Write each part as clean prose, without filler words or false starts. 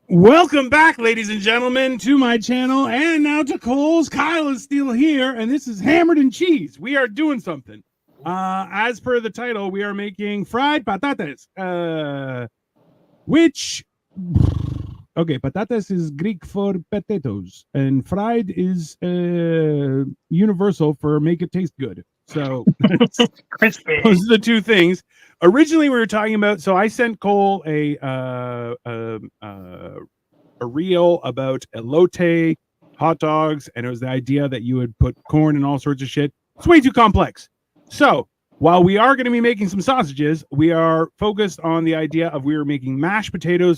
Welcome back, ladies and gentlemen, to my channel and now to Cole's. Kyle is still here, and this is Hammered and Cheese. We are doing something. As per the title, we are making fried patatas, which, okay, patatas is Greek for potatoes, and fried is universal for make it taste good. So Crispy. those are the two things. Originally, we were talking about. So I sent Cole a reel about elote, hot dogs, and it was the idea that you would put corn and all sorts of shit. It's way too complex. So while we are going to be making some sausages, we are focused on the idea of we are making mashed potato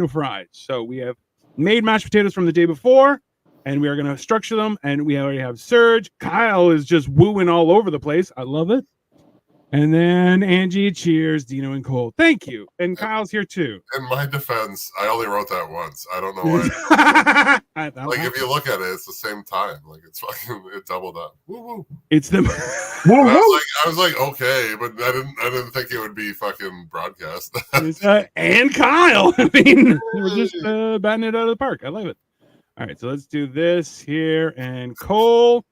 fries. So we have made mashed potatoes from the day before, and we are going to structure them. And we already have Serge. Kyle is just wooing all over the place. I love it. And then Angie, cheers, Dino and Cole. Thank you. And Kyle's here too. In my defense, I only wrote that once. I don't know why. Like if you look at it, it's the same time. Like it's fucking it doubled up. Woo woo. It's the I was like, okay, but I didn't think it would be fucking broadcast. And Kyle. I mean, we're just batting it out of the park. I love it. All right, so let's do this here and Cole.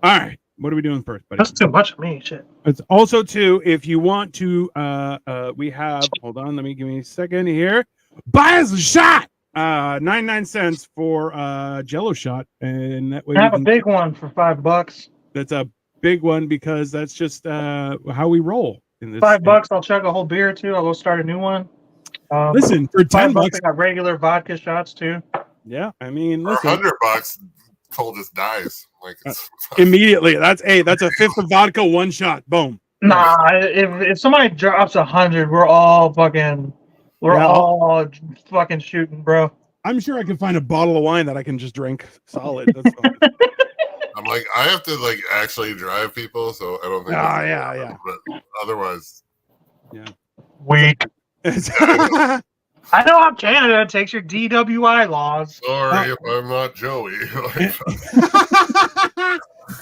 All right. What are we doing first, buddy? That's too much of me, shit. It's also too, if you want to, we have, hold on, give me a second here. Buy us a shot. 99 cents for Jello shot, and that way I have a big one for $5. That's a big one because that's just how we roll in this. $5, I'll chug a whole beer too. I'll go start a new one. Listen, for $10, I got regular vodka shots too. Yeah, I mean, listen, for $100, Cole just dies. Like immediately. That's a fifth of vodka, one shot. Boom. Nah, if somebody drops 100, we're all fucking shooting, bro. I'm sure I can find a bottle of wine that I can just drink solid. That's I'm like, I have to like actually drive people, so I don't think. Yeah. But otherwise, yeah. Weak. I know I'm Canada. It takes your DWI laws. Sorry if I'm not Joey.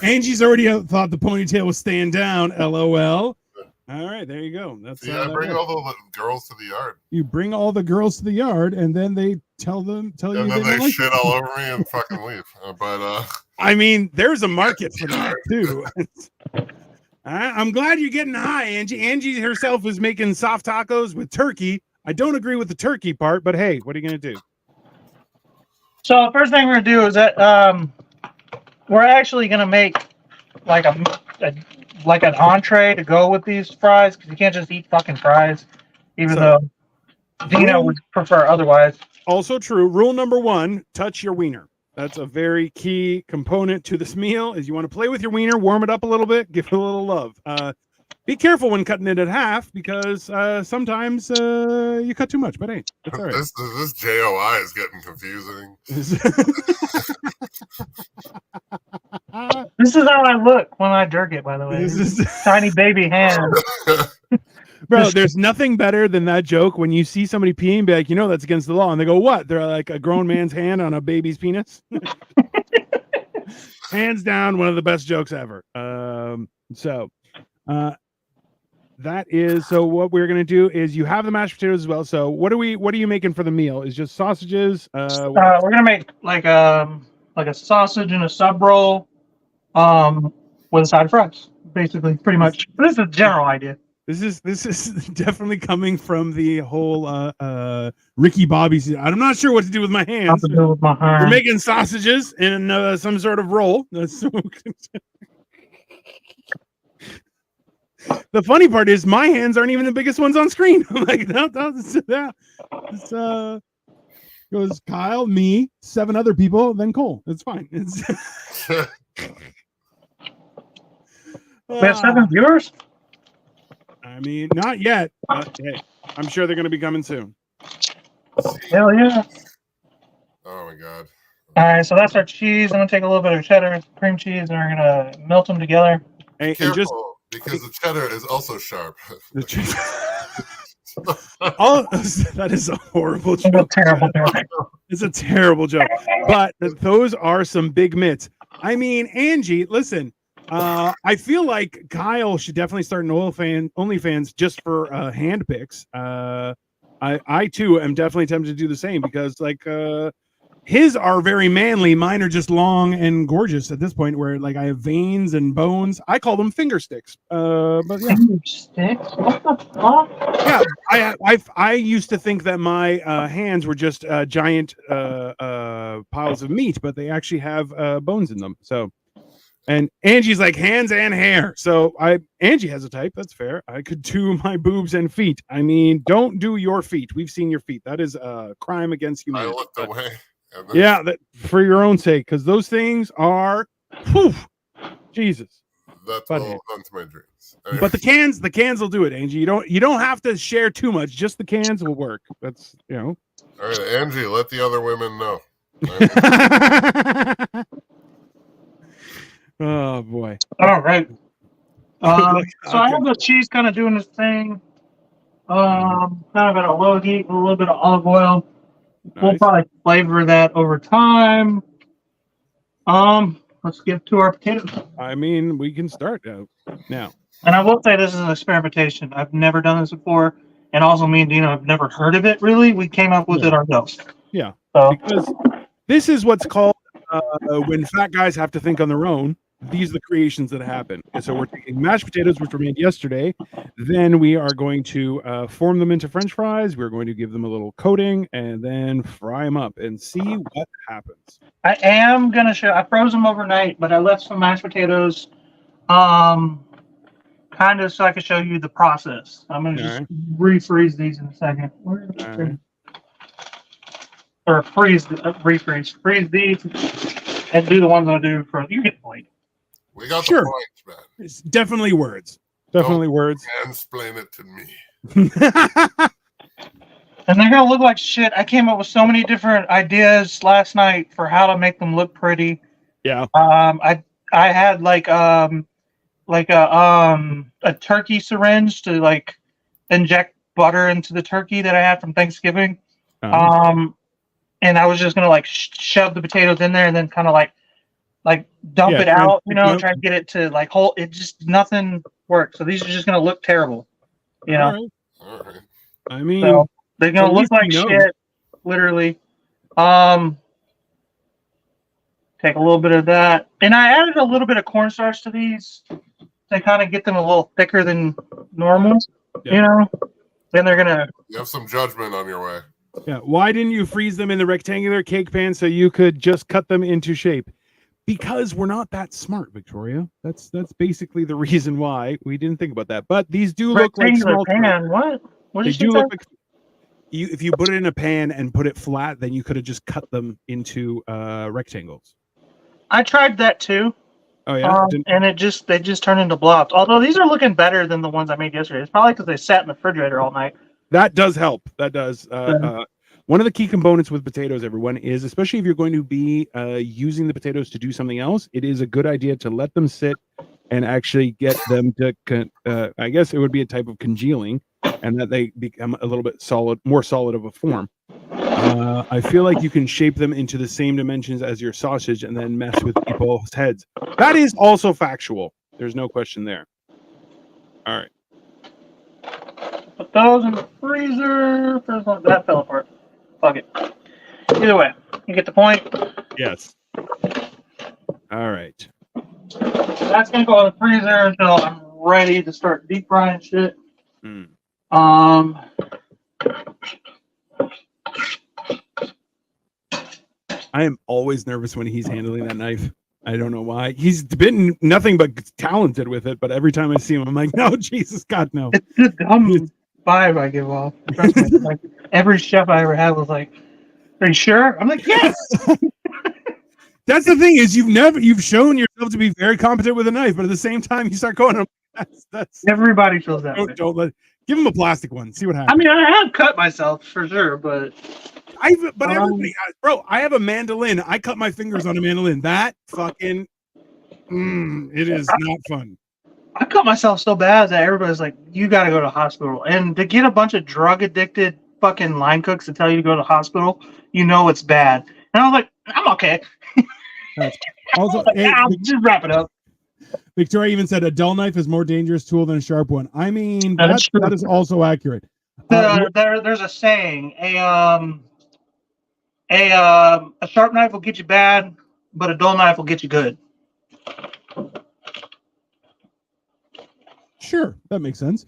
Angie's already thought the ponytail was staying down. LOL. All right, there you go. That's I bring all the girls to the yard. You bring all the girls to the yard, and then they tell you. And then they shit all over me and fucking leave. I mean, there's a market for that too. I'm glad you're getting high, Angie. Angie herself is making soft tacos with turkey. I don't agree with the turkey part, but hey, what are you going to do? So the first thing we're going to do is that we're actually going to make like an entree to go with these fries, because you can't just eat fucking fries, even though Dino would prefer otherwise. Also true. Rule number 1, touch your wiener. That's a very key component to this meal, is you want to play with your wiener, warm it up a little bit, give it a little love. Be careful when cutting it in half, because sometimes you cut too much, but hey, it's all right. This JOI is getting confusing. This is how I look when I jerk it, by the way. This is tiny baby hand. Bro, there's nothing better than that joke when you see somebody peeing and be like, that's against the law. And they go, what? They're like a grown man's hand on a baby's penis. Hands down, one of the best jokes ever. That is, so what we're going to do is you have the mashed potatoes as well. So what are you making for the meal? Is just sausages? We're going to make like a sausage and a sub roll with a side of fries, basically, pretty much. But this is a general idea. This is definitely coming from the whole Ricky Bobby. I'm not sure what to do with my hands. What to do with my hands. We're making sausages in some sort of roll. That's the funny part is my hands aren't even the biggest ones on screen. I'm like, it's goes Kyle, me, 7 other people, then Cole. It's fine. We have 7 viewers? I mean, not yet, but hey, I'm sure they're going to be coming soon. Hell yeah. Oh my god. All right, so that's our cheese. I'm going to take a little bit of cheddar, cream cheese, and we're going to melt them together. And just because the cheddar is also sharp. That is a horrible joke. It's a terrible joke. But those are some big mitts. I mean, Angie, listen, I feel like Kyle should definitely start an OnlyFans just for hand picks. I too am definitely tempted to do the same because like his are very manly. Mine are just long and gorgeous at this point where like I have veins and bones. I call them finger sticks. But yeah. Finger sticks? What the fuck? Yeah, I used to think that my hands were just giant piles of meat, but they actually have bones in them. So, and Angie's like hands and hair. So Angie has a type. That's fair. I could do my boobs and feet. I mean, don't do your feet. We've seen your feet. That is a crime against humanity. I looked away. Yeah, that for your own sake, because those things are, whew, Jesus. That's all hunt my dreams. Anyway. But the cans will do it, Angie. You don't have to share too much. Just the cans will work. That's All right, Angie, let the other women know. Oh boy. All right. So I have the cheese kind of doing this thing. Kind of at a low heat with a little bit of olive oil. Nice. We'll probably flavor that over time. Let's get to our potatoes. I mean, we can start now. And I will say this is an experimentation. I've never done this before, and also me and Dino have never heard of it. Really, we came up with it ourselves. Yeah. So because this is what's called when fat guys have to think on their own. These are the creations that happen. And so we're taking mashed potatoes, which were made yesterday. Then we are going to form them into French fries. We're going to give them a little coating and then fry them up and see what happens. I am gonna show. I froze them overnight, but I left some mashed potatoes, kind of so I can show you the process. I'm gonna just refreeze these in a second. Or refreeze. Freeze these and do the ones I do for you. Get the point. We got the points, man. It's definitely words. Definitely words. Explain it to me. And they're gonna look like shit. I came up with so many different ideas last night for how to make them look pretty. Yeah. I had like a turkey syringe to like inject butter into the turkey that I had from Thanksgiving. And I was just gonna like shove the potatoes in there and then kind of like dump it out, try to get it to like hold. It just nothing worked. So these are just gonna look terrible, All right. I mean, so they're gonna look like shit, literally. Take a little bit of that, and I added a little bit of cornstarch to these to kind of get them a little thicker than normal. Then they're gonna. You have some judgment on your way. Yeah. Why didn't you freeze them in the rectangular cake pan so you could just cut them into shape? Because we're not that smart, Victoria. That's basically the reason why we didn't think about that. But these do look like small pan. What? They do look like. If you put it in a pan and put it flat, then you could have just cut them into rectangles. I tried that too. Oh yeah, and they just turn into blobs. Although these are looking better than the ones I made yesterday. It's probably because they sat in the refrigerator all night. That does help. That does. One of the key components with potatoes, everyone, is especially if you're going to be using the potatoes to do something else, it is a good idea to let them sit and actually get them to, I guess it would be a type of congealing, and that they become a little bit more solid of a form. I feel like you can shape them into the same dimensions as your sausage and then mess with people's heads. That is also factual. There's no question there. All right. Put those in the freezer. First one, that fell apart. Fuck it. Either way, you get the point? Yes. All right. That's going to go in the freezer until I'm ready to start deep frying shit. I am always nervous when he's handling that knife. I don't know why. He's been nothing but talented with it, but every time I see him, I'm like, no, Jesus, God, no. It's the dumb vibe I give off. Trust me. Like, every chef I ever had was like, "Are you sure?" I'm like, "Yes." That's the thing is you've shown yourself to be very competent with a knife, but at the same time you start going, that's everybody feels that way. Don't give him a plastic one. See what happens. I mean, I have cut myself for sure, but everybody has, bro. I have a mandolin. I cut my fingers on a mandolin. That fucking, it is not fun. I cut myself so bad that everybody's like, "You got to go to the hospital." And to get a bunch of drug addicted fucking line cooks to tell you to go to the hospital, it's bad. And I was like, "I'm okay." Also, just wrap it up. Victoria even said a dull knife is more dangerous tool than a sharp one. I mean, that is also accurate. There's a saying: a sharp knife will get you bad, but a dull knife will get you good. Sure, that makes sense.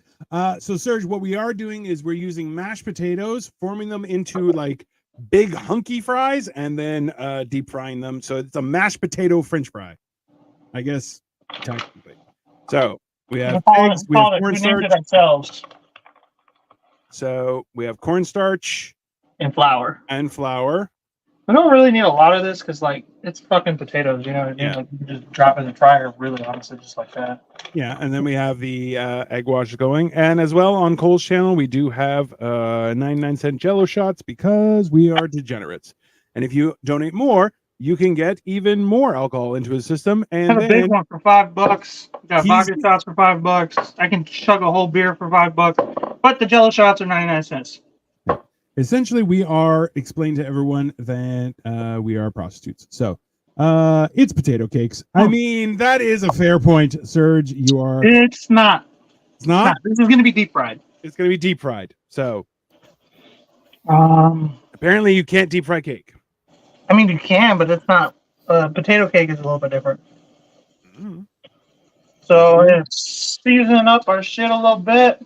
So Serge, what we are doing is we're using mashed potatoes, forming them into like big hunky fries, and then deep frying them. So it's a mashed potato French fry, I guess technically. So we have eggs, we have cornstarch. We named it ourselves. So we have cornstarch and flour. We don't really need a lot of this because, like, it's fucking potatoes. You know what I mean? Yeah. Like, you can just drop it in the fryer, really, honestly, just like that. Yeah, and then we have the egg wash going, and as well on Cole's channel, we do have 99-cent Jello shots because we are degenerates. And if you donate more, you can get even more alcohol into his system. And a big one for $5. We got vodka shots for $5. I can chug a whole beer for $5, but the Jello shots are 99 cents. Essentially, we are explaining to everyone that we are prostitutes. So it's potato cakes. I mean, that is a fair point, Serge. You are. It's not. It's not. This is going to be deep fried. It's going to be deep fried. So apparently, you can't deep fry cake. I mean, you can, but it's not. Potato cake is a little bit different. Mm-hmm. So we're gonna season up our shit a little bit.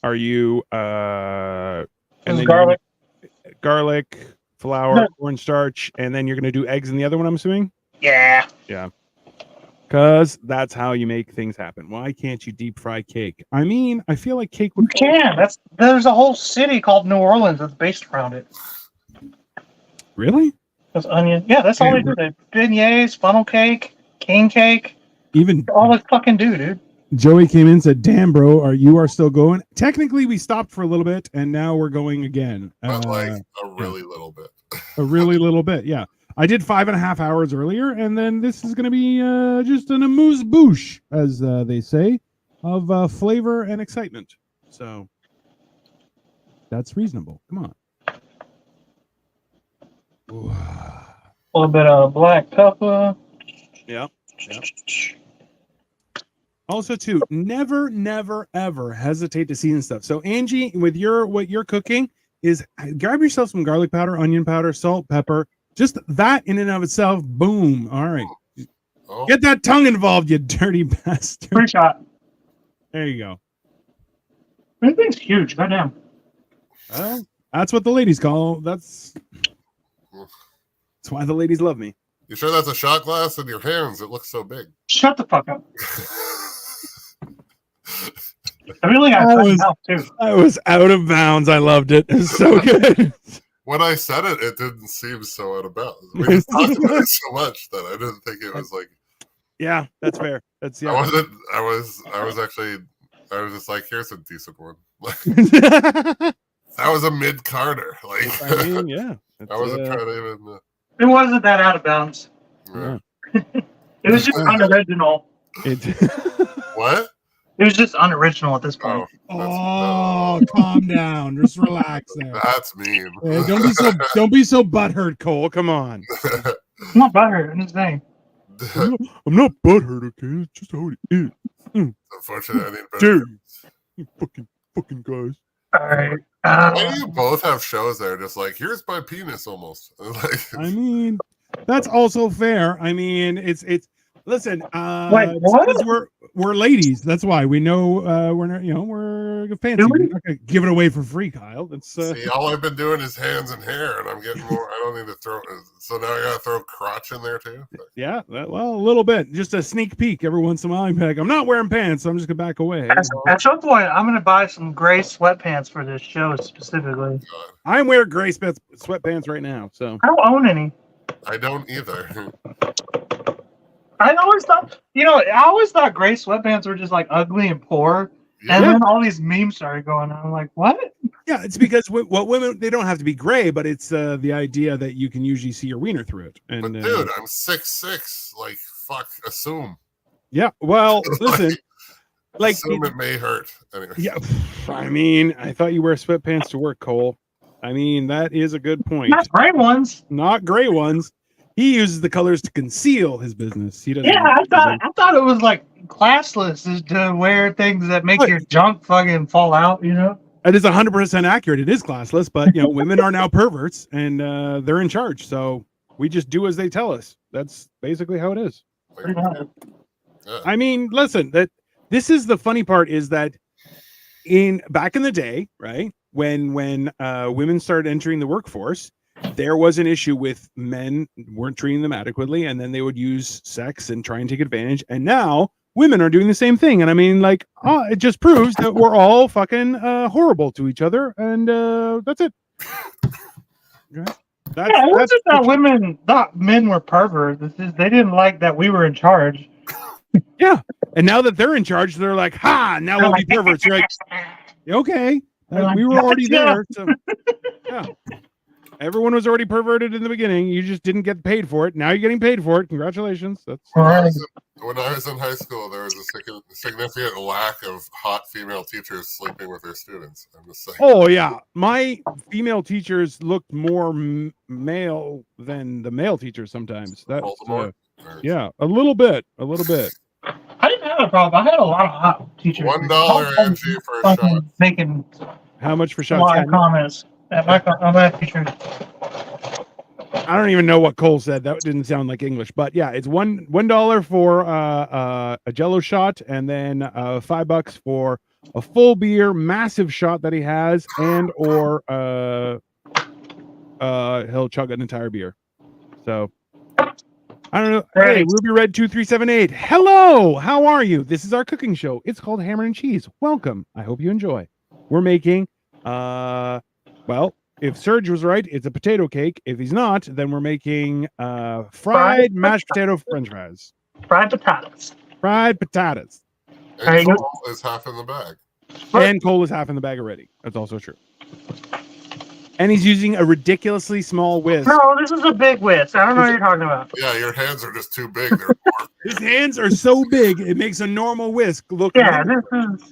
Are you and then garlic, flour, cornstarch, and then you're going to do eggs in the other one, I'm assuming? Yeah. Yeah. Because that's how you make things happen. Why can't you deep fry cake? I mean, I feel like cake would... You can. There's a whole city called New Orleans that's based around it. Really? Those onions. Yeah, that's all they do. They beignets, funnel cake, king cake. Even... all they fucking do, dude. Joey came in and said, damn, bro, you are still going? Technically, we stopped for a little bit, and now we're going again. But like a really little bit. A really little bit, yeah. I did 5.5 hours earlier, and then this is going to be just an amuse-bouche, as they say, of flavor and excitement. So that's reasonable. Come on. Ooh. A little bit of black pepper. Yeah. Also, too, never, ever hesitate to season stuff. So, Angie, with what you're cooking is grab yourself some garlic powder, onion powder, salt, pepper. Just that in and of itself, boom. All right. Oh. Get that tongue involved, you dirty bastard. Free shot. There you go. That thing's huge. Goddamn. Well, that's what the ladies call. That's why the ladies love me. You sure that's a shot glass in your hands? It looks so big. Shut the fuck up. I really got mouth too. I was out of bounds. I loved it. It was so good. When I said it, it didn't seem so out of bounds. We just talked about it so much that I didn't think it was like. Yeah, that's fair. That's yeah. I was just like, here's a decent one. That was a mid Carter. Like, I mean, yeah. I wasn't trying to even. It wasn't that out of bounds. Yeah. It was just unoriginal. What? It was just unoriginal at this point. Calm down. Just relax there. That's mean. Hey, don't be so butthurt, Cole. Come on. I'm not butthurt. I'm just saying. I'm not butthurt, okay? It's just how it is. Unfortunately, I need better. Dude, you fucking guys. All right. Why do you both have shows there? Just like, here's my penis, almost. Like, I mean, that's also fair. I mean, it's. Listen, Wait, what? We're ladies. That's why we know we're not, we're fancy. We're not gonna give it away for free, Kyle. That's see, all I've been doing is hands and hair, and I'm getting more. I don't need to throw. So now I gotta throw crotch in there too. Yeah, well, a little bit, just a sneak peek every once in a while. I'm not wearing pants, so I'm just gonna back away. At some point, I'm gonna buy some gray sweatpants for this show specifically. I'm wearing gray sweatpants right now, so I don't own any. I don't either. I always thought gray sweatpants were just like ugly and poor, and then all these memes started going on. I'm like, what? Yeah, it's because women, they don't have to be gray, but it's the idea that you can usually see your wiener through it. And, but dude, I'm 6'6". Like, fuck, assume. Yeah, well, listen, like assume it may hurt. Anyway. Yeah, I mean, I thought you wear sweatpants to work, Cole. I mean, that is a good point. Not gray ones. Not gray ones. He uses the colors to conceal his business. He doesn't. Yeah, I thought it was like classless is to wear things that make your junk fucking fall out. You know. It is 100% accurate. It is classless, but women are now perverts and they're in charge. So we just do as they tell us. That's basically how it is. Yeah. I mean, listen, this is the funny part is that back in the day, right, when women started entering the workforce, there was an issue with men weren't treating them adequately, and then they would use sex and try and take advantage. And now women are doing the same thing. And I mean, like, it just proves that we're all fucking horrible to each other, and that's it. Right? It wasn't that thought men were perverts. It's just they didn't like that we were in charge. Yeah, and now that they're in charge, they're like, "Ha! Now we'll be perverts." You're like, okay, we were already there. So, yeah, everyone was already perverted in the beginning. You just didn't get paid for it. Now you're getting paid for it. Congratulations. That's when I was in high school, there was a significant lack of hot female teachers sleeping with their students. I'm just saying. Oh yeah, my female teachers looked more male than the male teachers sometimes. That's yeah, a little bit. I didn't have a problem. I had a lot of hot teachers. $1 Angie for a shot. Making how much for shots? A lot of comments at my teacher. I don't even know what Cole said. That didn't sound like English, but yeah, it's $1 for a Jello shot, and then $5 for a full beer, massive shot that he has, and or he'll chug an entire beer. So I don't know. Right. Hey, Ruby Red 2378. Hello, how are you? This is our cooking show. It's called Hammer and Cheese. Welcome. I hope you enjoy. We're making well, if Serge was right, it's a potato cake. If he's not, then we're making fried mashed potato French fries. Fried patatas. Fried patatas. And Cole is half in the bag. And Cole is half in the bag already. That's also true. And he's using a ridiculously small whisk. No, this is a big whisk. I don't know what you're talking about. Yeah, your hands are just too big. His hands are so big, it makes a normal whisk look. Yeah,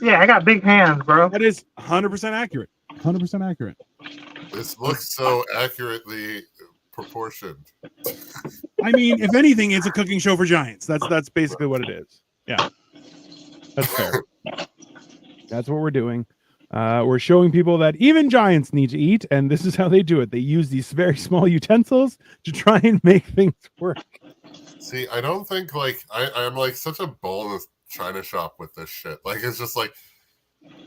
I got big hands, bro. That is 100% accurate. 100% accurate. This looks so accurately proportioned. I mean, if anything, it's a cooking show for giants. That's basically what it is. Yeah, that's fair. That's what we're doing. We're showing people that even giants need to eat, and this is how they do it. They use these very small utensils to try and make things work. See, I don't think I'm like such a bull in this China shop with this shit. Like, it's just like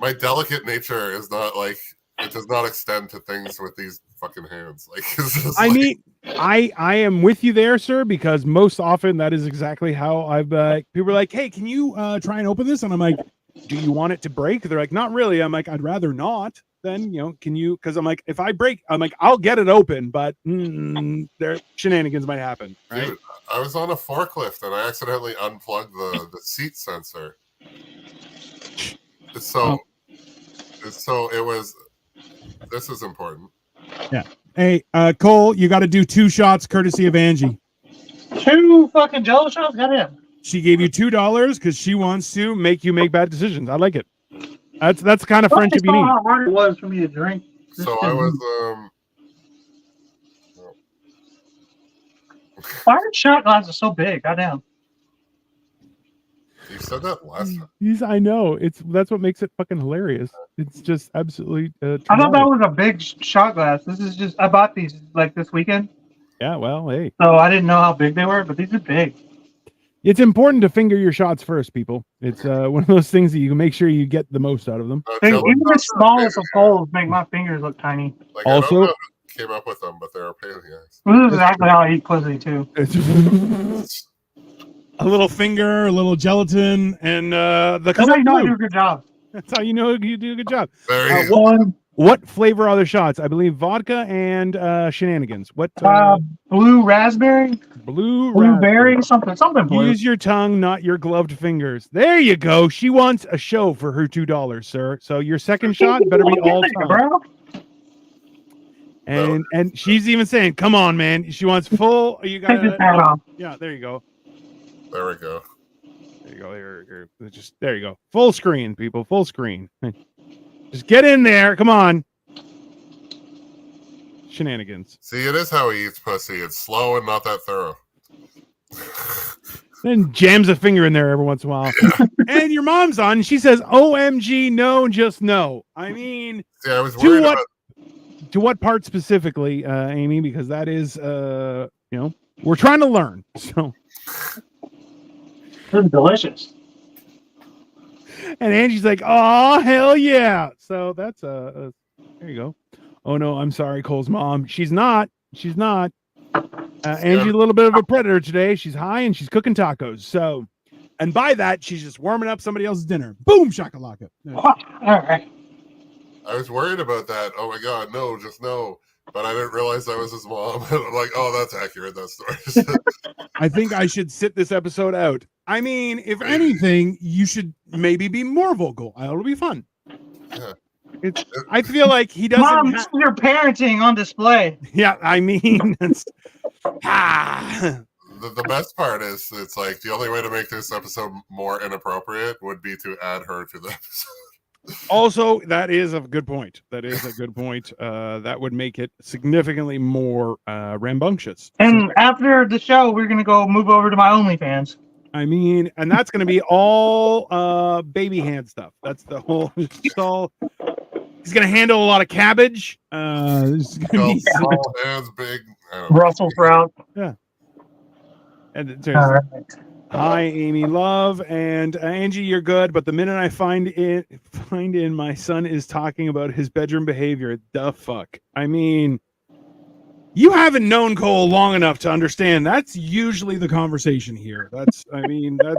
my delicate nature is not like it does not extend to things with these fucking hands. Like, it's just I mean, I am with you there, sir, because most often that is exactly how I've people are like, hey, can you try and open this? And I'm like, do you want it to break? They're like, not really. I'm like, I'd rather not. Then, can you? Because I'm like, if I break, I'm like, I'll get it open, but there shenanigans might happen. Right? Dude, I was on a forklift and I accidentally unplugged the seat sensor. So it was. This is important. Yeah. Hey, Cole, you got to do 2 shots courtesy of Angie. 2 fucking Jello shots? Got him. She gave you $2 because she wants to make you make bad decisions. I like it. That's the kind of friendship you need. How hard it was for me to drink. So I was Why are shot glasses so big? Goddamn. You said that last time. I know. That's what makes it fucking hilarious. It's just absolutely. I thought that was a big shot glass. This is just. I bought these like this weekend. Yeah. Well, hey. So I didn't know how big they were, but these are big. It's important to finger your shots first, people. It's one of those things that you can make sure you get the most out of them. Even the smallest of holes make my fingers look tiny. Like, also, I don't know who came up with them, but they're a pain in the ass. This is exactly how I eat pussy too. A little finger, a little gelatin, and That's how you know I do a good job. That's how you know you do a good job. What flavor are the shots? I believe vodka and shenanigans. What? Blue raspberry. Blueberry, something blue. Use your tongue, not your gloved fingers. There you go. She wants a show for her $2, sir. So your second shot better be all tongue. Bro. And she's even saying, "Come on, man." She wants full. You got to. Yeah, there you go. There we go. There you go. Here. Just there you go. Full screen, people. Full screen. Just get in there. Come on. Shenanigans. See, it is how he eats pussy. It's slow and not that thorough. Then jams a finger in there every once in a while. Yeah. And your mom's on. And she says, "OMG, no, just no." I mean, Yeah, I was worried what about. to what part specifically, Amy? Because that is, we're trying to learn. So, It's delicious. and Angie's like, "Oh hell yeah!" So that's there you go. Oh no, I'm sorry, Cole's mom. She's not. She's not. Angie's a little bit of a predator today. She's high and she's cooking tacos. So, and by that, she's just warming up somebody else's dinner. Boom, shakalaka. All right. I was worried about that. Oh my god, no, just no. But I didn't realize I was his mom. I'm like, oh, that's accurate. That story. I think I should sit this episode out. I mean, if anything, you should maybe be more vocal. It'll be fun. Yeah. I feel like he doesn't. Mom, your parenting on display. Yeah, I mean, it's, The best part is it's like the only way to make this episode more inappropriate would be to add her to the episode. Also, that is a good point. That is a good point. That would make it significantly more rambunctious. And after the show, we're gonna go move over to my OnlyFans. I mean, and that's going to be all baby hand stuff. That's the whole. It's all. He's going to handle a lot of cabbage. There's gonna be Small hands, big. I don't know. Brussels sprout. Yeah. And there's, All right. hi, Amy Love, and Angie, you're good. But the minute I find in my son is talking about his bedroom behavior, the fuck. I mean, you haven't known Cole long enough to understand. That's usually the conversation here. That's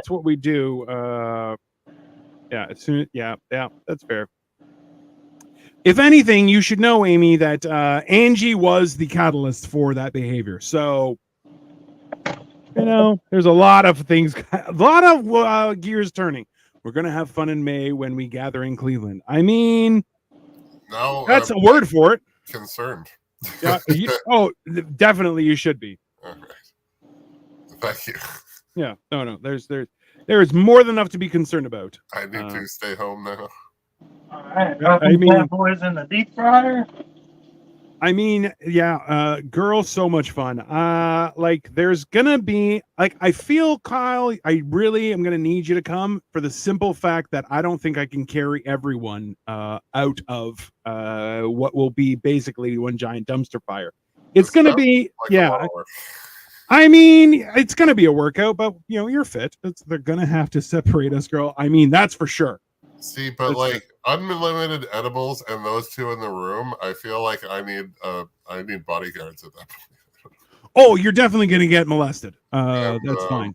what we do. Yeah, as soon yeah, that's fair. If anything, you should know, Amy, that Angie was the catalyst for that behavior. So, there's a lot of things, a lot of gears turning. We're going to have fun in May when we gather in Cleveland. I mean, Now that's a word for it. Concerned. Yeah, definitely you should be. All right. Thank you. Yeah, no. There is more than enough to be concerned about. I need to stay home now. All right. I mean, boys in the deep fryer. I mean, yeah, girls, so much fun. Like there's gonna be I feel, Kyle, I really am gonna need you to come for the simple fact that I don't think I can carry everyone out of what will be basically one giant dumpster fire. It's gonna be I mean, it's gonna be a workout, but you're fit. They're gonna have to separate us, girl. I mean, that's for sure. See, but like unlimited edibles and those two in the room, I feel like I need bodyguards at that point. Oh, you're definitely gonna get molested. And, that's fine.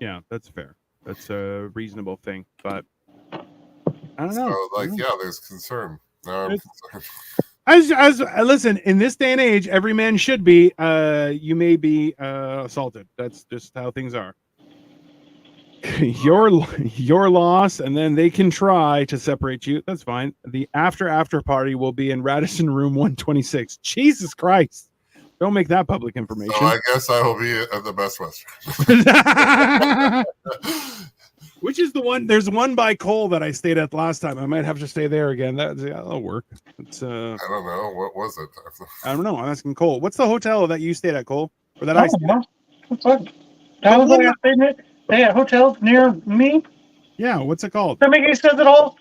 Yeah, that's fair. That's a reasonable thing, but I don't know. So, there's concern. Now I'm concerned. As listen, in this day and age, every man should be. You may be assaulted. That's just how things are. Your loss, and then they can try to separate you. That's fine. The after party will be in Radisson Room 126. Jesus Christ! Don't make that public information. So I guess I will be at the Best Western. Which is the one? There's one by Cole that I stayed at last time. I might have to stay there again. That'll work. It's I don't know. What was it? I don't know. I'm asking Cole. What's the hotel that you stayed at, Cole? Or that I stayed at? They have hotels near me. Yeah, what's it called? That make any sense at all?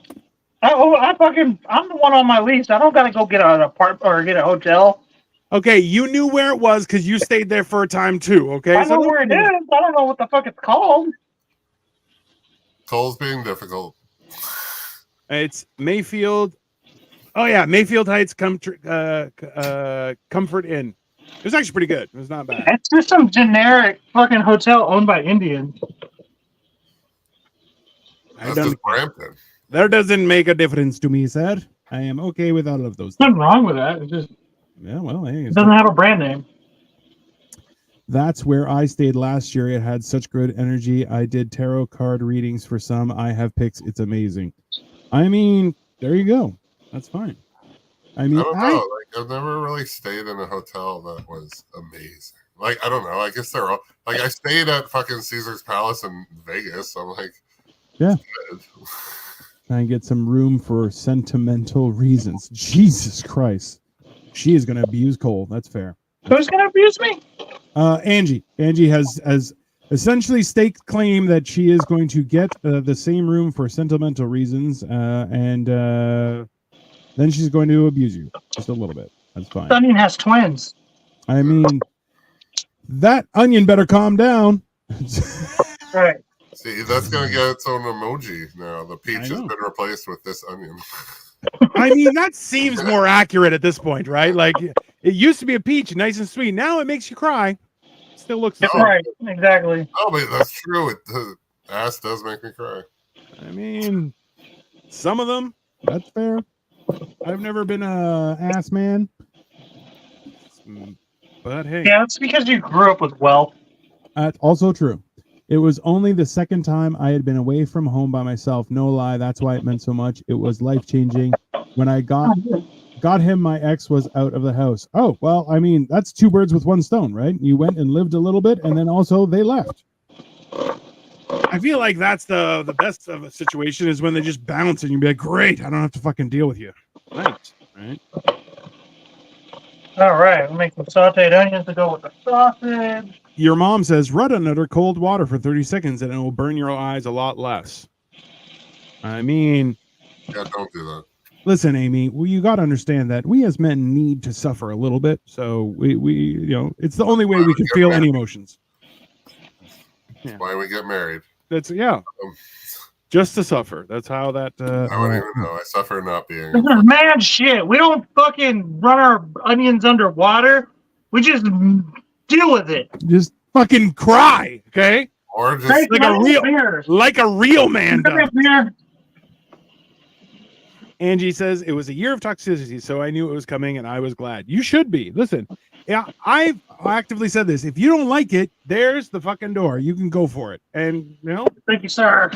I'm the one on my lease. I don't gotta go get an apartment or get a hotel. Okay, you knew where it was because you stayed there for a time too. Okay, I know where it is. I don't know what the fuck it's called. Cole's being difficult. It's Mayfield. Oh yeah, Mayfield Heights Comfort Inn. It was actually pretty good. It was not bad. It's just some generic fucking hotel owned by Indians. That's just Brampton. That doesn't make a difference to me, sir. I am okay with all of those. Nothing wrong with that. It's just hey, it doesn't have a brand name. That's where I stayed last year. It had such good energy. I did tarot card readings for some. I have picks. It's amazing. I mean, there you go. That's fine. I mean, I don't know. I've never really stayed in a hotel that was amazing. Like, I don't know. I guess they're all like, I stayed at fucking Caesar's Palace in Vegas. So I'm like, yeah. Try and get some room for sentimental reasons. Jesus Christ. She is going to abuse Cole. That's fair. Who's going to abuse me? Angie. Angie has Essentially staked claim that she is going to get the same room for sentimental reasons, and then she's going to abuse you just a little bit. That's fine. Onion has twins. I mean, that onion better calm down. Right. See, that's gonna get its own emoji now. The peach I has know. been replaced with this onion. I mean, that seems more accurate at this point, right? Like, it used to be a peach, nice and sweet. Now it makes you cry. Still looks the same. Right. Exactly. Oh, but that's true. The ass does make me cry. I mean, some of them, that's fair. I've never been a ass man. But hey. Yeah, it's because you grew up with wealth. That's also true. It was only the second time I had been away from home by myself. No lie, that's why it meant so much. It was life-changing. When I got him, my ex was out of the house. Oh, well, I mean, that's two birds with one stone, right? You went and lived a little bit, and then also they left. I feel like that's the best of a situation is when they just bounce and you be like, great, I don't have to fucking deal with you. Nice, right? All right, we'll make some sauteed onions to go with the sausage. Your mom says, run under cold water for 30 seconds and it will burn your eyes a lot less. I mean... Yeah, don't do that. Listen, Amy, well, you got to understand that we as men need to suffer a little bit. So we it's the only way we can feel any emotions. That's why we get married. That's, yeah. Just to suffer. That's how that... I don't even know. I suffer not being... This is mad shit. We don't fucking run our onions underwater. We just deal with it. Just fucking cry, okay? Or just... Like a real man does. Beer. Angie says, it was a year of toxicity, so I knew it was coming, and I was glad. You should be. Listen, yeah, I've actively said this. If you don't like it, there's the fucking door. You can go for it. And, you know... Thank you, sir.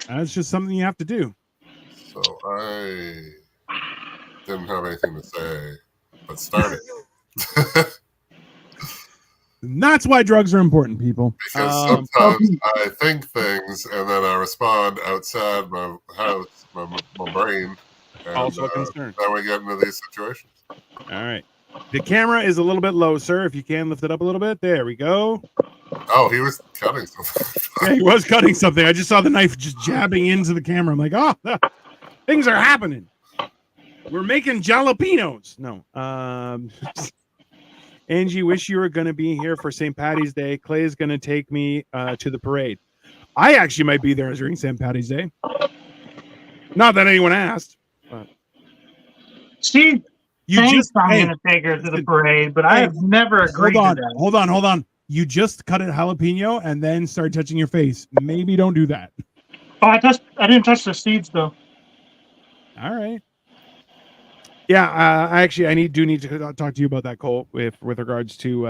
That's just something you have to do. So I didn't have anything to say, but started. And that's why drugs are important, people. Because sometimes I think things and then I respond outside my house, my brain. And, also a concern. Then we get into these situations. All right. The camera is a little bit low, sir. If you can lift it up a little bit. There we go. Oh, he was cutting something. Yeah, he was cutting something. I just saw the knife just jabbing into the camera. I'm like, oh, things are happening. We're making jalapenos. No. Angie, wish you were going to be here for St. Patty's Day. Clay is going to take me to the parade. I actually might be there during St. Patty's Day. Not that anyone asked. But. She thinks I'm going to take her to the parade, but I have never agreed to that. Hold on. You just cut it jalapeno and then start touching your face. Maybe don't do that. Oh, I didn't touch the seeds though. All right. Yeah, I do need to talk to you about that, Cole, with regards to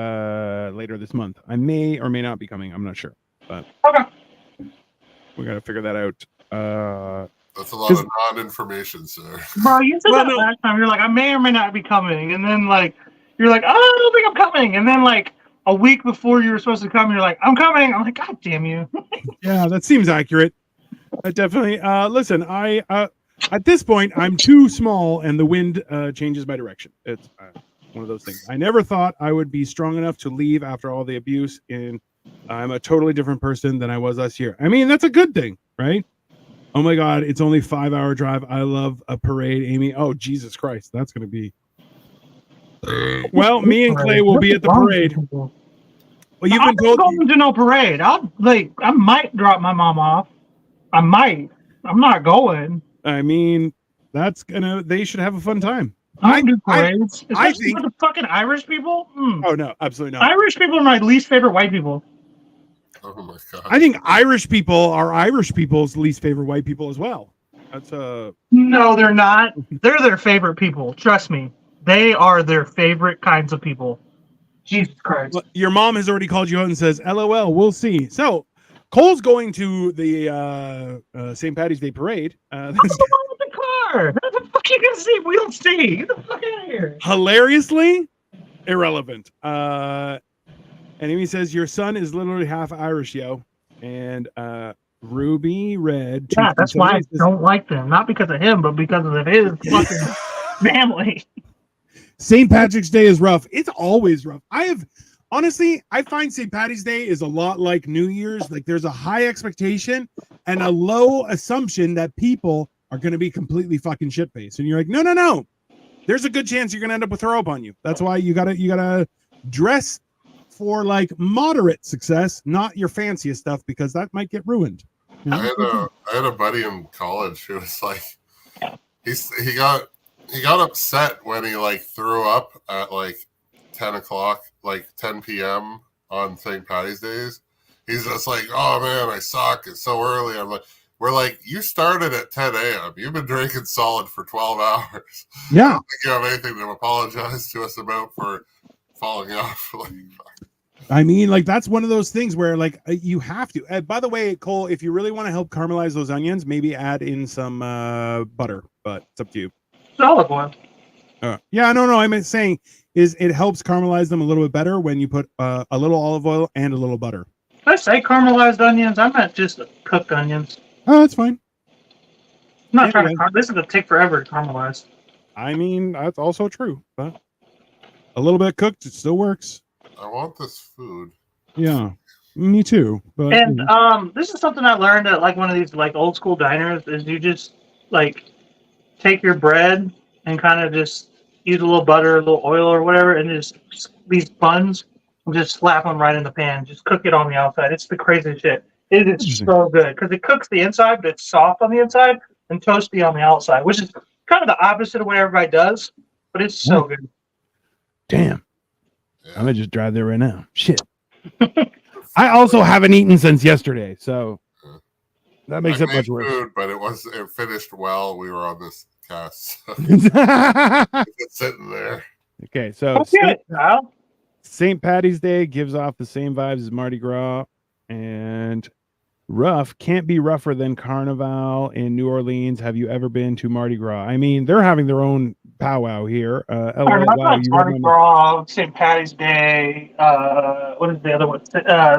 later this month. I may or may not be coming. I'm not sure, but okay, we got to figure that out. That's a lot of non-information, sir. Bro, you said that last time. You're like, I may or may not be coming, and then like, you're like, oh, I don't think I'm coming, and then like a week before you were supposed to come, you're like, I'm coming. I'm like, God damn you. Yeah, that seems accurate. Definitely. Listen, at this point, I'm too small, and the wind changes my direction. It's one of those things. I never thought I would be strong enough to leave after all the abuse, and I'm a totally different person than I was last year. I mean, that's a good thing, right? Oh my God, it's only 5-hour drive. I love a parade, Amy. Oh, Jesus Christ, that's going to be... Well, me and Clay will be at the parade. Well, you've been told... I'm going to no parade. I might drop my mom off. I might. I'm not going. I mean, they should have a fun time. I do parades. I think with the fucking Irish people. Oh no, absolutely not. Irish people are my least favorite white people. Oh my God. I think Irish people are Irish people's least favorite white people as well. That's No, they're not. They're their favorite people. Trust me. They are their favorite kinds of people. Jesus Christ. Well, your mom has already called you out and says, LOL, we'll see. So Cole's going to the St. Patty's Day parade. What's the wrong with the car? How the fuck are you gonna see? We don't see. Get the fuck out of here. Hilariously irrelevant. And Amy says, your son is literally half Irish, yo. And Ruby Red. Yeah, that's why I don't like them. Not because of him, but because of his fucking family. St. Patrick's Day is rough. It's always rough. honestly, I find St. Patty's Day is a lot like New Year's. Like there's a high expectation and a low assumption that people are going to be completely fucking shit faced. And you're like, no. There's a good chance you're going to end up with throw up on you. That's why you gotta dress for like moderate success, not your fanciest stuff, because that might get ruined. You know? I had a buddy in college who was like, he got upset when he like threw up at like 10 o'clock, like 10 p.m. on St. Patty's Days. He's just like, oh man, I suck. It's so early. I'm like, we're like, you started at 10 a.m. You've been drinking solid for 12 hours. Yeah. I don't think you have anything to apologize to us about for falling off. Like, I mean, like that's one of those things where like you have to. By the way, Cole, if you really want to help caramelize those onions, maybe add in some butter, but it's up to you. Olive oil. Yeah, no. I meant saying is it helps caramelize them a little bit better when you put a little olive oil and a little butter. Did I say caramelized onions? I meant just cooked onions. Oh, that's fine. I'm not trying to. This is gonna take forever to caramelize. I mean, that's also true, but a little bit cooked, it still works. I want this food. Yeah, me too. But and this is something I learned at like one of these like old school diners. Is you just like take your bread and kind of just use a little butter, a little oil, or whatever, and just these buns, and just slap them right in the pan. Just cook it on the outside. It's the craziest shit. It is so good because it cooks the inside, but it's soft on the inside and toasty on the outside, which is kind of the opposite of what everybody does, but it's so good. Damn. I'm gonna just drive there right now. Shit. I also haven't eaten since yesterday, so that makes it much worse. Food, but it finished well. We were on this cast. So it's sitting there. Okay, so St. Patty's Day gives off the same vibes as Mardi Gras, and rough can't be rougher than Carnival in New Orleans. Have you ever been to Mardi Gras? I mean, they're having their own powwow here. Mardi Gras, St. Patty's Day. What is the other one?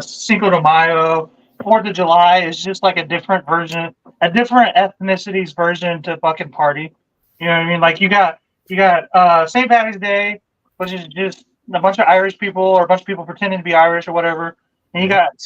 Cinco de Mayo. 4th of July is just like a different version, a different ethnicity's version to fucking party. You know what I mean? Like you got St. Patty's Day, which is just a bunch of Irish people or a bunch of people pretending to be Irish or whatever. And you got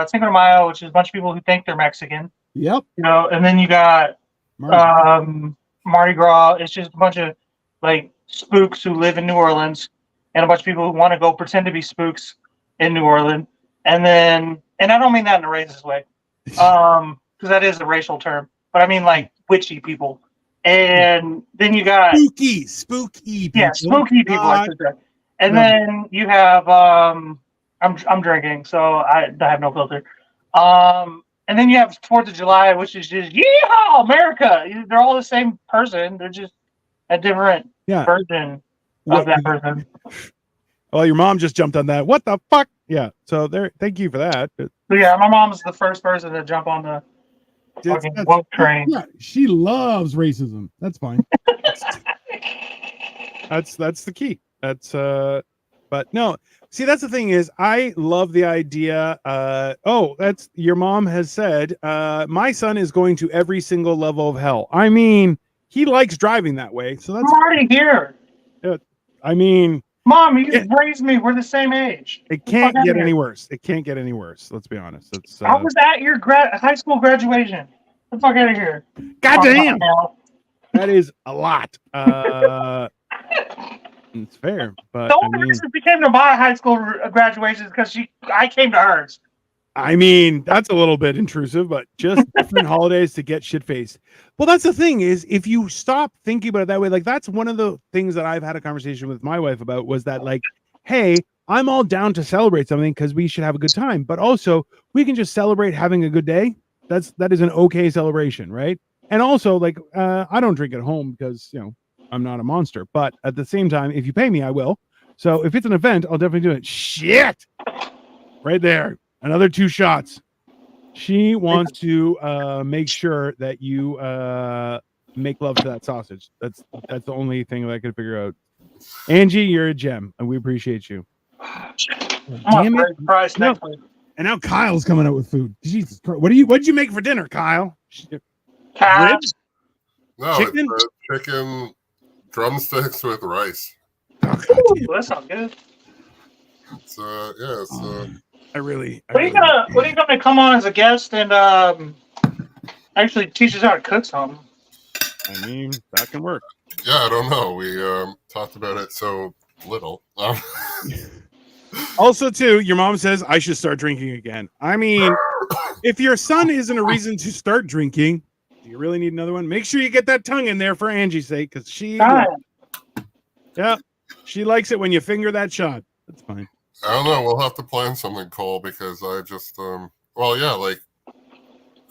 Cinco de Mayo, which is a bunch of people who think they're Mexican. Yep. You know, and then you got Mardi Gras. It's just a bunch of like spooks who live in New Orleans, and a bunch of people who want to go pretend to be spooks in New Orleans. And I don't mean that in a racist way, because that is a racial term. But I mean like witchy people. And then you got spooky people. Yeah, spooky people. I should say. And then you have I'm drinking, so I have no filter. And then you have 4th of July, which is just yeehaw, America. They're all the same person. They're just a different version of that person. Well, your mom just jumped on that. What the fuck? Yeah. So there. Thank you for that. So yeah, my mom was the first person to jump on the fucking woke train. Yeah, she loves racism. That's fine. that's the key. That's but no. See, that's the thing is I love the idea. That's your mom has said, my son is going to every single level of hell. I mean, he likes driving that way. So that's I'm already here. I mean, Mom, you raised me. We're the same age. It can't get any worse. It can't get any worse. Let's be honest. I was at your high school graduation. Get the fuck out of here. Goddamn. That is a lot. It's fair, but the only reason she came to my high school graduation is because I came to hers. I mean, that's a little bit intrusive, but just different holidays to get shit faced. Well, that's the thing is, if you stop thinking about it that way, like that's one of the things that I've had a conversation with my wife about was that like, hey, I'm all down to celebrate something because we should have a good time, but also we can just celebrate having a good day. That is an okay celebration, right? And also, like, I don't drink at home because I'm not a monster, but at the same time, if you pay me, I will. So if it's an event, I'll definitely do it. Shit, right there. Another 2 shots. She wants to make sure that you make love to that sausage. That's the only thing that I could figure out. Angie, you're a gem, and we appreciate you. Damn it! And now Kyle's coming out with food. Jesus Christ! What'd you make for dinner, Kyle? Ribs? No, chicken? It's chicken drumsticks with rice. Oh, Ooh, that sounds good. It's yeah, it's I really When are you gonna come on as a guest and actually teach us how to cook something? I mean, that can work. yeah, I don't know. We talked about it so little. Also, too, your mom says I should start drinking again. I mean, if your son isn't a reason to start drinking, do you really need another one? Make sure you get that tongue in there for Angie's sake, because she likes it when you finger that shot. That's fine. I don't know. We'll have to plan something, Cole, because I just well, yeah, like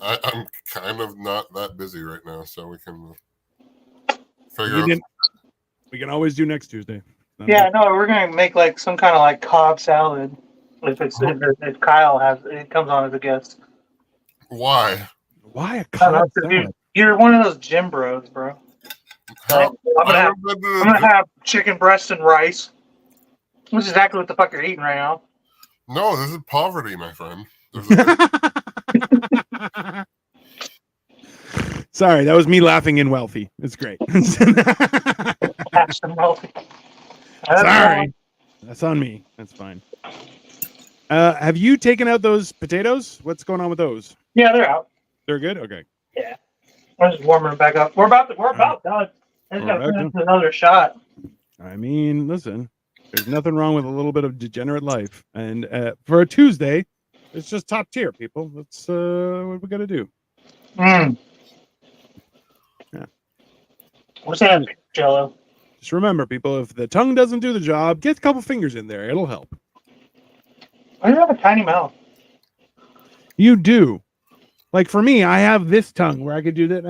I'm kind of not that busy right now, so we can figure out. We can always do next Tuesday. Yeah, no, we're gonna make like some kind of like Cobb salad if Kyle comes on as a guest. Why? Why a Cobb salad? You're one of those gym bros, bro. So I'm gonna have chicken breast and rice. Which is exactly what the fuck you're eating right now. No, this is poverty, my friend. Sorry, that was me laughing in wealthy. It's great. Sorry. That's on me. That's fine. Have you taken out those potatoes? What's going on with those? Yeah, they're out. They're good? Okay. Yeah. I'm just warming them back up. We're about done. I just gotta finish another shot. I mean, listen, there's nothing wrong with a little bit of degenerate life. And for a Tuesday, it's just top tier, people. That's what we gotta do. Yeah. What's that, Jello? Just remember, people, if the tongue doesn't do the job, get a couple fingers in there. It'll help. I have a tiny mouth. You do. Like for me, I have this tongue where I could do that.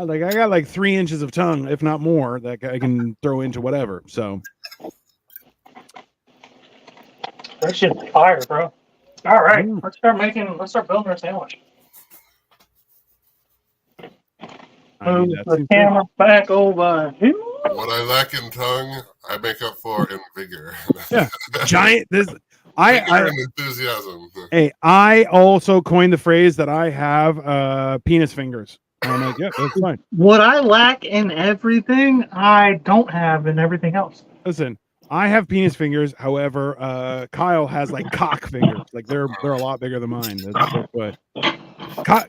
Like I got like 3 inches of tongue, if not more, that I can throw into whatever. So that shit's fire, bro. All right, let's start building our sandwich. Move the camera back over here. What I lack in tongue, I make up for in vigor. Yeah, giant. I enthusiasm. Hey, I also coined the phrase that I have penis fingers. And I'm like, yeah, that's fine. What I lack in everything, I don't have in everything else. Listen, I have penis fingers. However, Kyle has like cock fingers. Like they're a lot bigger than mine. That's what.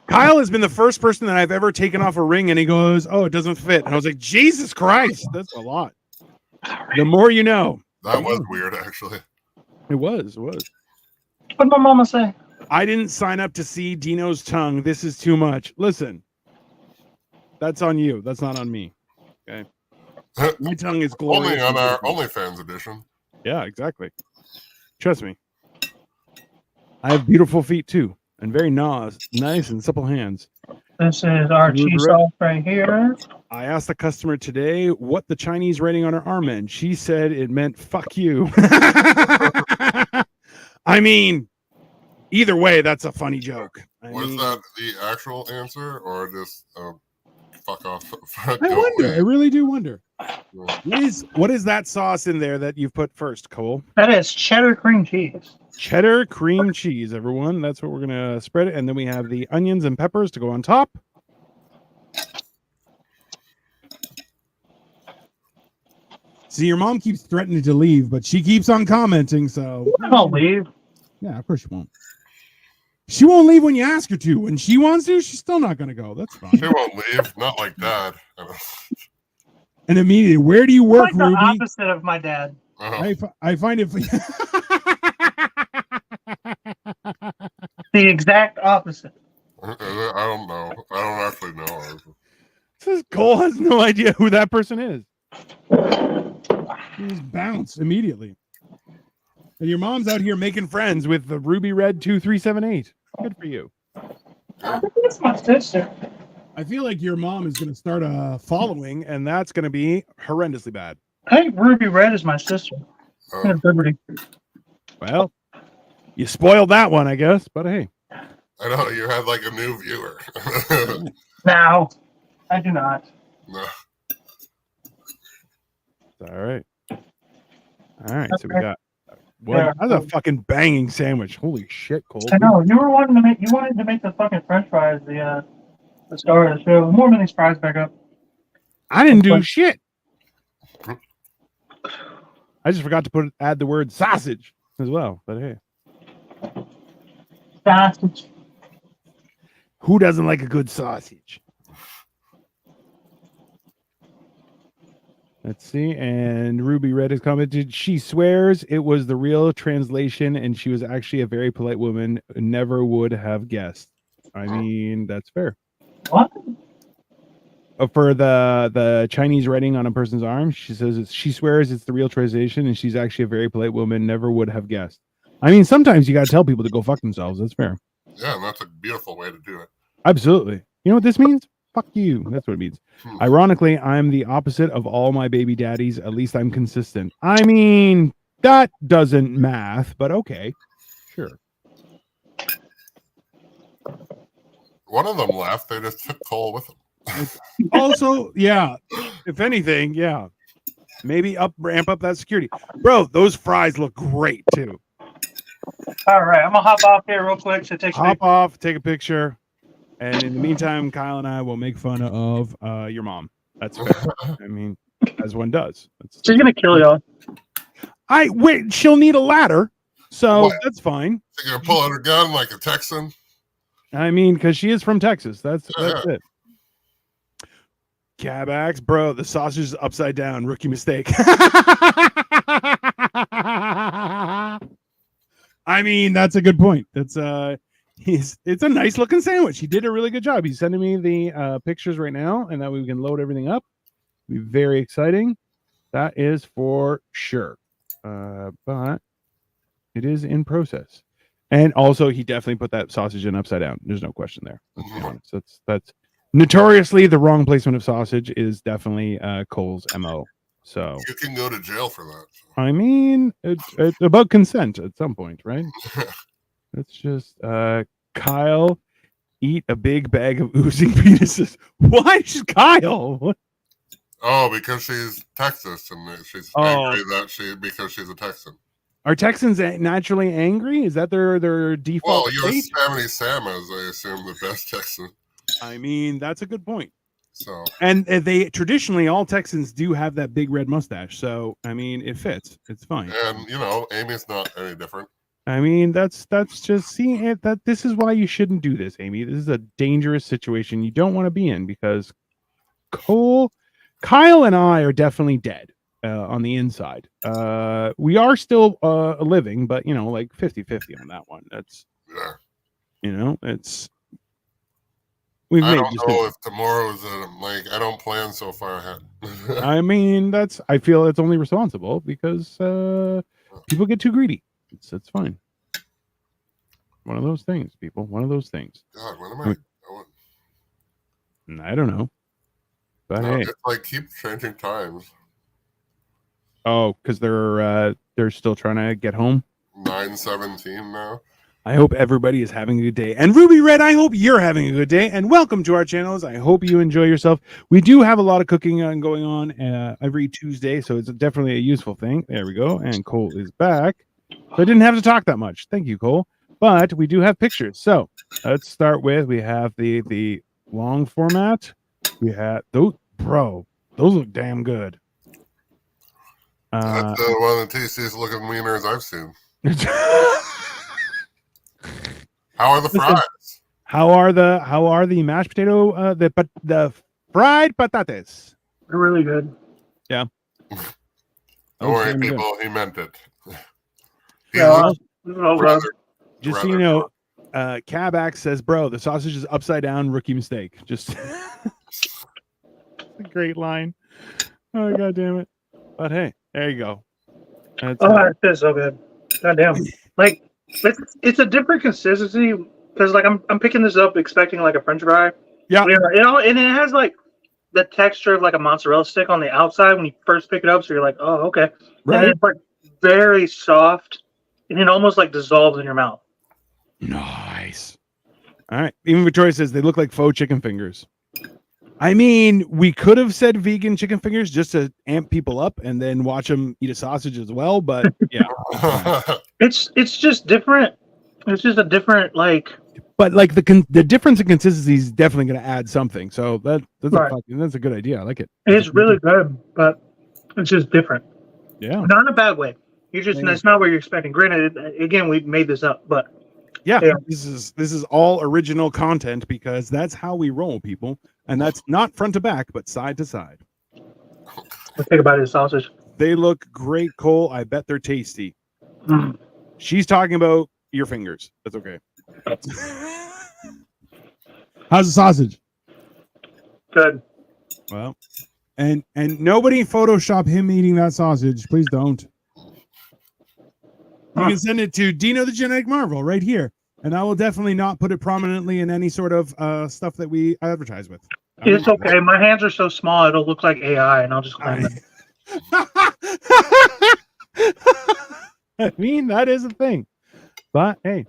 Kyle has been the first person that I've ever taken off a ring, and he goes, "Oh, it doesn't fit." And I was like, "Jesus Christ, that's a lot." The more you know. That was weird, actually. It was. What did my mama say? I didn't sign up to see Dino's tongue. This is too much. Listen, that's on you. That's not on me. Okay. My tongue is glorious. Only on our OnlyFans edition. Yeah, exactly. Trust me. I have beautiful feet too, and very nice and supple hands. This is our cheese sauce right here. I asked the customer today what the Chinese rating on her arm meant. She said it meant "fuck you." I mean, either way, that's a funny joke. Was that the actual answer, or just fuck off? I wonder. I really do wonder. What is that sauce in there that you've put first, Cole? That is cheddar cream cheese. Cheddar cream cheese, everyone. That's what we're gonna spread it, and then we have the onions and peppers to go on top. See, your mom keeps threatening to leave, but she keeps on commenting. So I don't leave. Yeah, of course she won't. She won't leave when you ask her to. When she wants to, she's still not gonna go. That's fine. She won't leave. Not like Dad. And immediately, where do you work, like the Ruby? Opposite of my dad. I find it. The exact opposite. I don't know. I don't actually know. Says Cole has no idea who that person is. He just bounced immediately. And your mom's out here making friends with the Ruby Red 2378. Good for you. I think it's my sister. I feel like your mom is going to start a following, and that's going to be horrendously bad. I think Ruby Red is my sister. Well, you spoiled that one, I guess, but hey. I know, you had like a new viewer. No, I do not. No. All right. So we got what? That's a fucking banging sandwich. Holy shit, Cole. I know. You wanted to make the fucking French fries the star of the show. More mini fries back up. I didn't do shit. I just forgot to add the word sausage. as well. But hey, Sausage. who doesn't like a good sausage? Let's see. And Ruby Red has commented, she swears it was the real translation and she was actually a very polite woman. Never would have guessed. I mean, that's fair. What? For the Chinese writing on a person's arm, she says she swears it's the real translation and she's actually a very polite woman. Never would have guessed. I mean, sometimes you got to tell people to go fuck themselves. That's fair. Yeah, and that's a beautiful way to do it. Absolutely. You know what this means? Fuck you. That's what it means. Ironically, I'm the opposite of all my baby daddies. At least I'm consistent. I mean, that doesn't math, but okay. Sure. One of them left. They just took Cole with them. Also, yeah. If anything, yeah. Maybe ramp up that security. Bro, those fries look great too. All right, I'm gonna hop off here real quick to take. Hop off, take a picture. And in the meantime, Kyle and I will make fun of your mom. That's fair. I mean, as one does. She's gonna kill y'all. Wait, she'll need a ladder, so What? that's fine. They're gonna pull out her gun like a Texan. I mean, because she is from Texas. That's it. Cabax, bro, the sausage is upside down. Rookie mistake. I mean, that's a good point. That's it's a nice looking sandwich. He did a really good job. He's sending me the pictures right now, and that way we can load everything up. It'll be very exciting. That is for sure. But it is in process. And also, he definitely put that sausage in upside down. There's no question there. Let's be honest. That's notoriously the wrong placement of sausage is definitely Cole's MO. So you can go to jail for that. I mean, it's about consent at some point, right? Let's just Kyle eat a big bag of oozing penises. Why is Kyle? What? Oh, because she's Texas and she's angry that because she's a Texan. Are Texans naturally angry? Is that their default? Well, Yosemite Sam is, I assume, the best Texan. I mean, that's a good point. So, and they traditionally all Texans do have that big red mustache. So I mean, it fits. It's fine. And Amy's not any different. I mean, that's just seeing it. That this is why you shouldn't do this, Amy. This is a dangerous situation you don't want to be in because Kyle and I are definitely dead on the inside. We are still living, but like 50-50 on that one. That's it's. I don't know if tomorrow's I don't plan so far ahead. I mean, I feel it's only responsible because people get too greedy. It's fine. One of those things, people. One of those things. God, when am I going? I don't know. But hey, it's keep changing times. Oh, because they're still trying to get home. 9:17 now. I hope everybody is having a good day. And Ruby Red, I hope you're having a good day. And welcome to our channels. I hope you enjoy yourself. We do have a lot of cooking going on every Tuesday, so it's definitely a useful thing. There we go. And Cole is back. So I didn't have to talk that much. Thank you, Cole. But we do have pictures. So let's start with, we have the long format. We have those, bro. Those look damn good. That's one of the tastiest looking wieners I've seen. How are the fries? How are the mashed potato the fried patatas? They're really good. Yeah. Don't worry, people. He meant it. Just so you know, Cabax says, "Bro, the sausage is upside down. Rookie mistake." Just a great line. Oh God damn it! But hey, there you go. That tastes so good. God damn. It's a different consistency because I'm picking this up expecting like a French fry. Yeah. And it has like the texture of like a mozzarella stick on the outside when you first pick it up. So you're like, oh, okay. Right. And it's like very soft and it almost like dissolves in your mouth. Nice. All right. Even Victoria says they look like faux chicken fingers. I mean, we could have said vegan chicken fingers just to amp people up and then watch them eat a sausage as well. But yeah, it's just different. It's just a different But like the difference in consistency is definitely going to add something. So that's a good idea. I like it. It's really good, but it's just different. Yeah, not in a bad way. That's not what you're expecting. Granted, again, we made this up, but Yeah, Yeah. this is all original content because that's how we roll, people, and that's not front to back, but side to side. let's think about it, sausage. They look great, Cole. I bet they're tasty. Mm. She's talking about your fingers. That's okay. How's the sausage? Good. Well, and nobody Photoshop him eating that sausage. Please don't. You can send it to Dino the Genetic Marvel right here, and I will definitely not put it prominently in any sort of stuff that we advertise with. It's okay. My hands are so small, it'll look like AI, and I'll just claim them. I mean, that is a thing. But hey,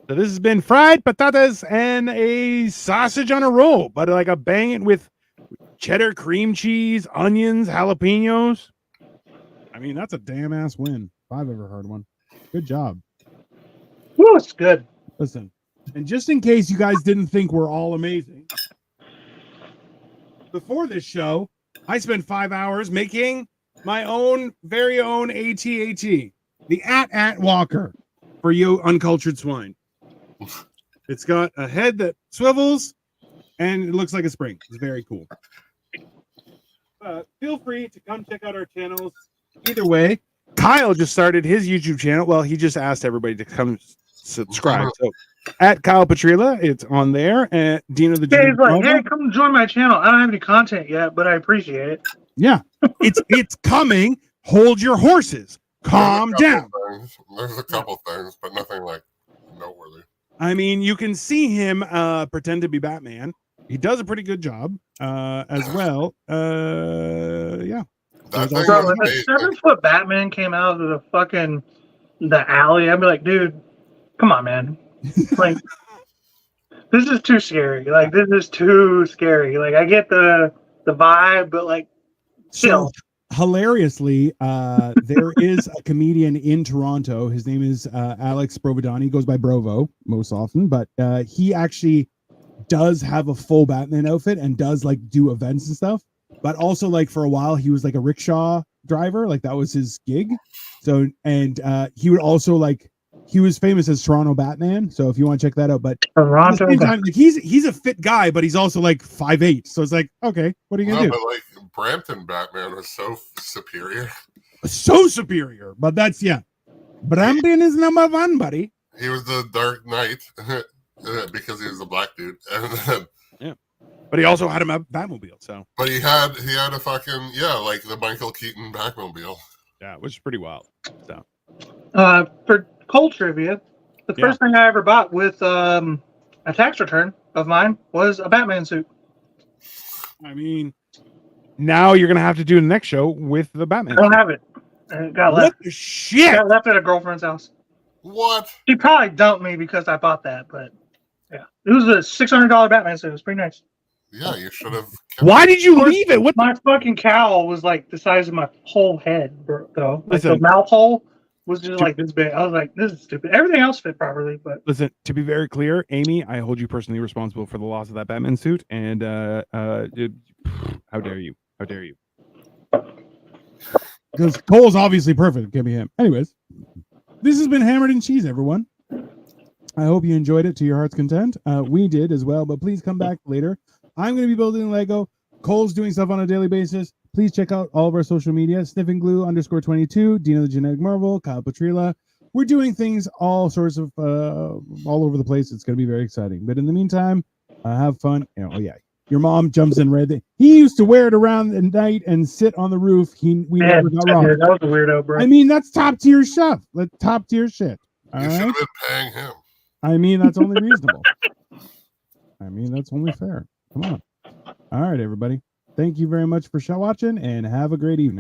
so this has been fried patatas and a sausage on a roll, but like a bang it with cheddar, cream cheese, onions, jalapenos. I mean, that's a damn ass win if I've ever heard one. Good job. Woo, it's good. Listen, and just in case you guys didn't think we're all amazing, before this show, I spent 5 hours making my own very own AT-AT, the at Walker for you uncultured swine. It's got a head that swivels and it looks like a spring. It's very cool. Feel free to come check out our channels. Either way, Kyle just started his YouTube channel. Well, he just asked everybody to come subscribe. So at Kyle Petrila, it's on there. And Dino the He's like, hey, come join my channel. I don't have any content yet, but I appreciate it. Yeah, it's coming. Hold your horses. Calm down. There's a couple things, but nothing like noteworthy. I mean, you can see him pretend to be Batman. He does a pretty good job as well. Yeah. That Bro, thing if a 7-foot Batman came out of the alley, I'd be like, dude, come on, man. Like, this is too scary. Like, this is too scary. Like, I get the vibe, but like, chill. So, hilariously, there is a comedian in Toronto. His name is Alex Provodani. He goes by Brovo most often, but he actually does have a full Batman outfit and does like do events and stuff. But also, like, for a while, he was like a rickshaw driver. Like, that was his gig. So, and he would also like, he was famous as Toronto Batman. So if you want to check that out, but Toronto, at the same time, like, he's a fit guy, but he's also like 5'8". So it's like, okay, what are you gonna do? But like Brampton Batman was so superior. So superior, but that's Brampton is number one, buddy. He was the Dark Knight because he was a black dude, and then but he also had a Batmobile. So, but he had a fucking like the Michael Keaton Batmobile. Yeah, which is pretty wild. So, for Cole trivia, the first thing I ever bought with a tax return of mine was a Batman suit. I mean, now you're gonna have to do the next show with the Batman. I don't have it. It got left. What the shit? Got left at a girlfriend's house. What? She probably dumped me because I bought that, but yeah, it was a $600 Batman suit. It was pretty nice. Yeah, you should have. Why did you leave it? What? My fucking cowl was like the size of my whole head, though. Like Listen, the mouth hole was just like this big. I was like, this is stupid. Everything else fit properly, but listen, to be very clear, Amy, I hold you personally responsible for the loss of that Batman suit. And how dare you? How dare you? Because Cole's obviously perfect. It can't be him. Anyways, this has been Hammered and Cheese, everyone. I hope you enjoyed it to your heart's content. We did as well, but please come back later. I'm going to be building Lego. Cole's doing stuff on a daily basis. Please check out all of our social media. Sniffingglue_22, Dino the Genetic Marvel, Kyle Petrila. We're doing things all sorts of all over the place. It's going to be very exciting. But in the meantime, have fun. Your mom jumps in red. He used to wear it around the night and sit on the roof. Never got wrong. That was a weirdo, bro. I mean, that's top tier stuff. That's top tier shit. You should have been paying him. I mean, that's only reasonable. I mean, that's only fair. Come on. All right, everybody. Thank you very much for watching and have a great evening.